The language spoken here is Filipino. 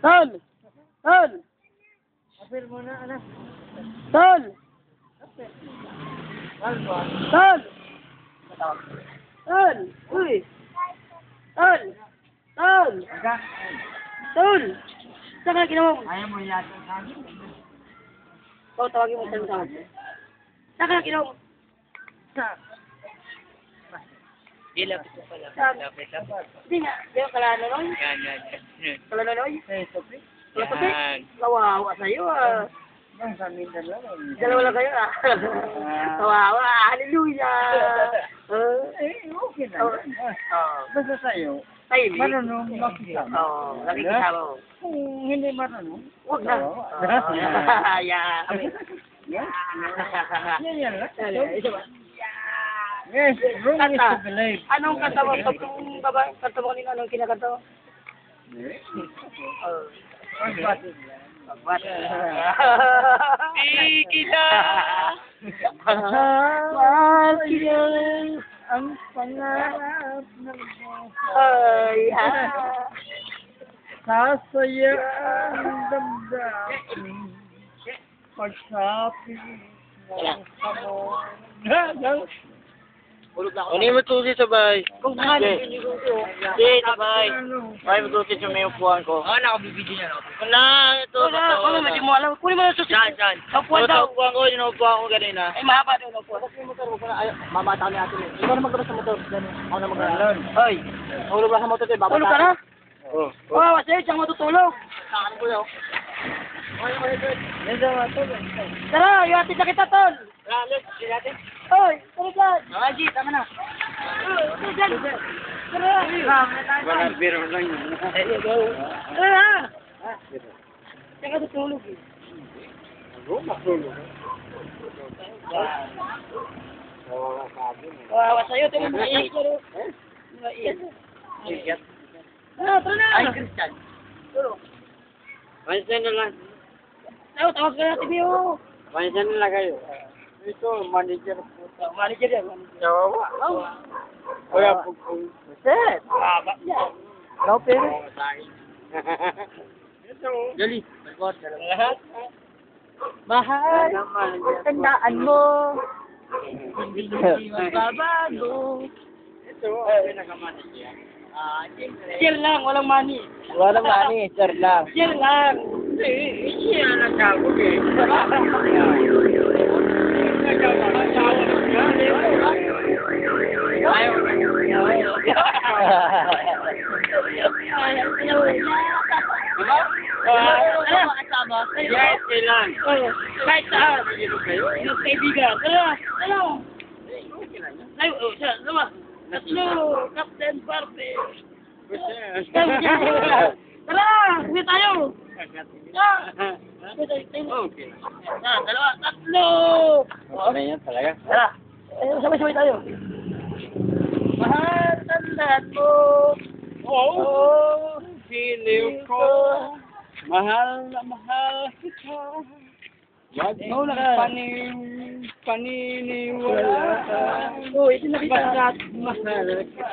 Tol! Tol! Apil mo na, anak. Tol! Alba. Tol! Tol! Uy! Tol! Tol! Aga. Tol! Saan ka ginawa mo? Ayaw mo yata sa akin. Ikaw, tawagin mo sa akin. Saan ka ginawa mo? Di, lapit ko pala. Saan? Lapit. Hindi nga. Di ba kalanonoy? Yan. Kalanonoy? Eh, sopi. Wala pa tayo? Yan. Kawawa sa'yo ah. Bang sa amin dalawa. Dalawa lang kayo ah. Kawawa. Hallelujah! Eh, okay na. Basta sa'yo, Tahimik. marunong makisama. Oo, nakikisama mo. Kung hindi marunong, Huwag na. kawawa. Yeah. Yan lang. Isa ba? Yes, wrong is to Kanta. believe. Anong kanta mo? Pag yung kanta mo kanina, anong kinakanta mo? Pagbat. Ikita! Mahal kita. Ang pangarap ng Ay, ha. sasaya ang damdamin pagsabi ng hamon. Ulog na ako. Kunin mo tusi sabay. Kung saan, Hindi, sabay. Ay, mo tusi sa may upuan ko. Oo, nakabibigyan na ako. Wala, ito. Wala, medyo mo alam. Kunin mo na susi. Saan? Upuan daw. Sa upuan ko, yung upuan ko kanina. Ay, mahaba daw ng upuan. Tapos yung motor, huwag ko na. Ay, mamata ni ate. Ikaw na maglabas sa motor. Ako na maglabas. Ay, hulog lang sa motor. Tulog ka na? Oo. Oo, kasi siyang matutulog. Saan ko yun? Tara, ihatid na kita, Tol. Hoy, tulog lang. G, tama na. Tulog lang. Tara. Walang biro lang yun. Tara. Siyang matutulog eh. Kawawa sa'yo, tulog na iyak ko. Iyak. Tara na. Ay, Christian. Tulog. Pansin na lang. Tawag ka natin yun. Pansin na lang kayo. Ito, manager po. Manager yan. Kawawa. Oh. Kuya, pugpong. Sir. Baba yan. Ikaw, pero. Ito. Jolly. Mahal. Tandaan mo. Hindi magbabago. Ito, pinaka-manager. Chill lang, walang money. Walang mani, sir lang. Chill lang. Siya nagkabog eh. Yes, kailan. Kahit saan. Kaibigan. Tara. Ay, siya, naman. Tatlo, Captain Barbie. Tara, uwi tayo. Okay. Dalawa, tatlo. Ano yan talaga? Tara, sabay-sabay tayo. Mahal, tandaan mo. Oh, feel ko. Mahal na mahal kita. Wag mo lang paniniwala. Oh, ito na kita. Basta't mahal kita.